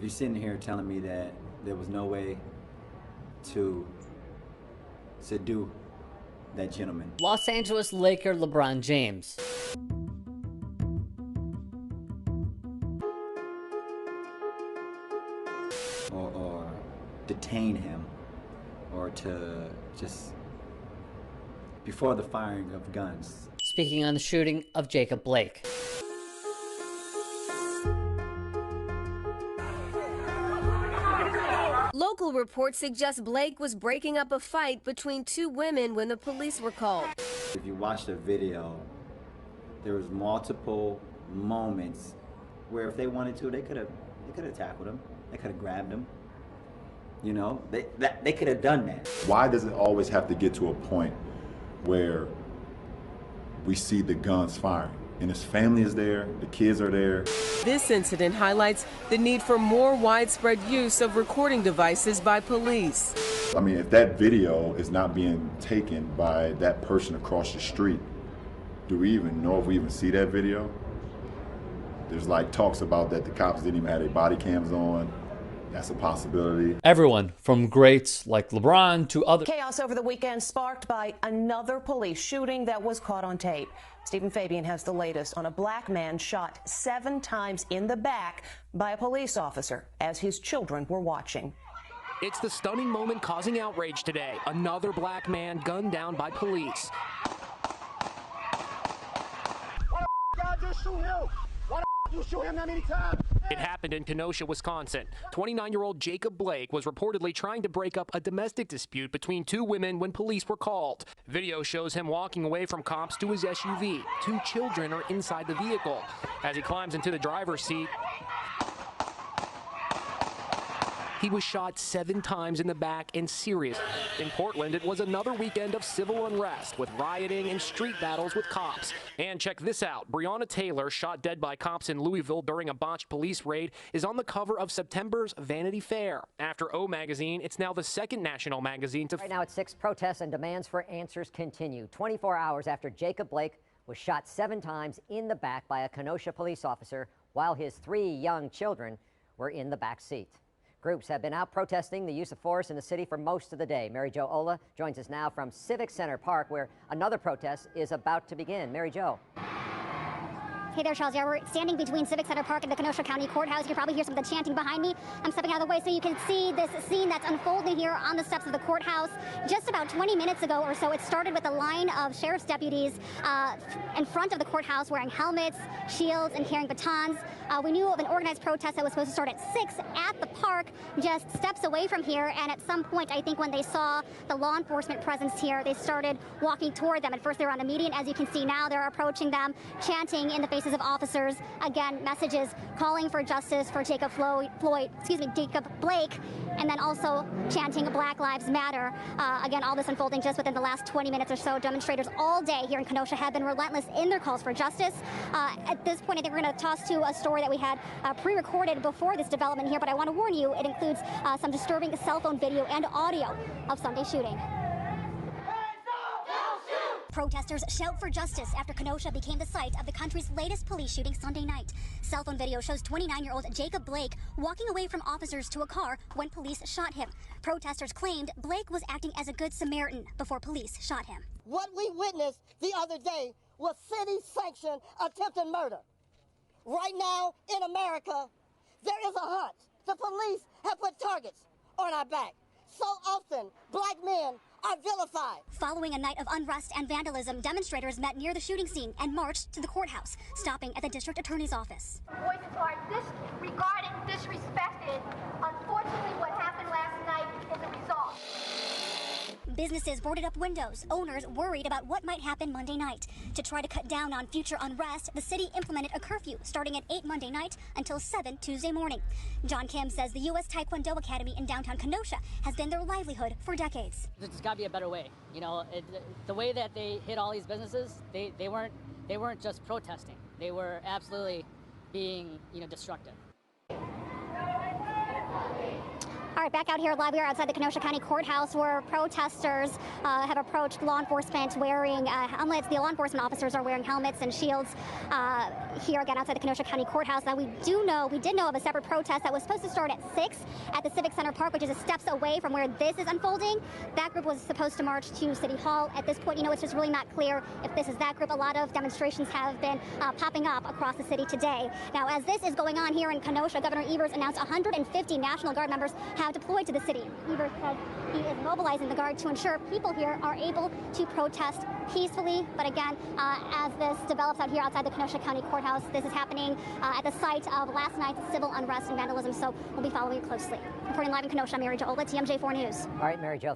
You're sitting here telling me that there was no way to subdue that gentleman. Los Angeles Laker LeBron James. Or detain him, or to just, before the firing of guns. Speaking on the shooting of Jacob Blake. Local reports suggest Blake was breaking up a fight between two women when the police were called. If you watch the video, there was multiple moments where if they wanted to, they could have tackled him. They could have grabbed him. You know, they could have done that. Why does it always have to get to a point where we see the guns firing and his family is there, the kids are there? This incident highlights the need for more widespread use of recording devices by police. I mean, if that video is not being taken by that person across the street, do we even know if we even see that video? There's like talks about that the cops didn't even have their body cams on. That's a possibility. Everyone from greats like LeBron to other. Chaos over the weekend sparked by another police shooting that was caught on tape. Stephen Fabian has the latest on a black man shot 7 times in the back by a police officer as his children were watching. It's the stunning moment causing outrage today. Another black man gunned down by police. Why the y'all just shoot him? Why the you shoot him that many times? It happened in Kenosha, Wisconsin. 29-year-old Jacob Blake was reportedly trying to break up a domestic dispute between two women when police were called. Video shows him walking away from cops to his SUV. 2 children are inside the vehicle. As he climbs into the driver's seat, he was shot 7 times in the back and serious. In Portland, it was another weekend of civil unrest with rioting and street battles with cops. And check this out. Breonna Taylor, shot dead by cops in Louisville during a botched police raid, is on the cover of September's Vanity Fair. After O Magazine, it's now the second national magazine to... Right now at 6, protests and demands for answers continue. 24 hours after Jacob Blake was shot 7 times in the back by a Kenosha police officer while his 3 young children were in the back seat. Groups have been out protesting the use of force in the city for most of the day. Mary Jo Ola joins us now from Civic Center Park, where another protest is about to begin. Mary Jo. Hey there, Charles. Yeah, we're standing between Civic Center Park and the Kenosha County Courthouse. You can probably hear some of the chanting behind me. I'm stepping out of the way so you can see this scene that's unfolding here on the steps of the courthouse. Just about 20 minutes ago or so, it started with a line of sheriff's deputies in front of the courthouse wearing helmets, shields, and carrying batons. We knew of an organized protest that was supposed to start at 6 at the park, just steps away from here. And at some point, I think when they saw the law enforcement presence here, they started walking toward them. At first, they were on a median. As you can see now, they're approaching them, chanting in the faces of officers. Again, messages calling for justice for Jacob Blake, and then also chanting Black Lives Matter. Again, all this unfolding just within the last 20 minutes or so. Demonstrators all day here in Kenosha have been relentless in their calls for justice. At this point, I think we're going to toss to a story that we had pre-recorded before this development here, but I want to warn you, it includes some disturbing cell phone video and audio of Sunday's shooting. Protesters shout for justice after Kenosha became the site of the country's latest police shooting Sunday night. Cell phone video shows 29-year-old Jacob Blake walking away from officers to a car when police shot him. Protesters claimed Blake was acting as a good Samaritan before police shot him. What we witnessed the other day was city-sanctioned attempted murder. Right now in America, there is a hunt. The police have put targets on our back. So often, black men are vilified. Following a night of unrest and vandalism, demonstrators met near the shooting scene and marched to the courthouse, stopping at the district attorney's office. Voices are disrespected. Unfortunately, what happened last night is a result. Businesses boarded up windows, owners worried about what might happen Monday night. To try to cut down on future unrest, the city implemented a curfew starting at 8 Monday night until 7 Tuesday morning. John Kim says the U.S. Taekwondo Academy in downtown Kenosha has been their livelihood for decades. There's got to be a better way. You know, the way that they hit all these businesses, they weren't just protesting. They were absolutely being, destructive. All All right, back out here live. We are outside the Kenosha County Courthouse where protesters have approached law enforcement wearing helmets. The law enforcement officers are wearing helmets and shields here again outside the Kenosha County Courthouse. Now we did know of a separate protest that was supposed to start at 6 at the Civic Center Park, which is steps away from where this is unfolding. That group was supposed to march to City Hall. At this point, it's just really not clear if this is that group. A lot of demonstrations have been popping up across the city today. Now, as this is going on here in Kenosha, Governor Evers announced 150 National Guard members have deployed to the city. Evers said he is mobilizing the Guard to ensure people here are able to protest peacefully. But again, as this develops out here outside the Kenosha County Courthouse, this is happening at the site of last night's civil unrest and vandalism, so we'll be following it closely. Reporting live in Kenosha, I'm Mary Jo Ola, TMJ4 News. All right, Mary Jo.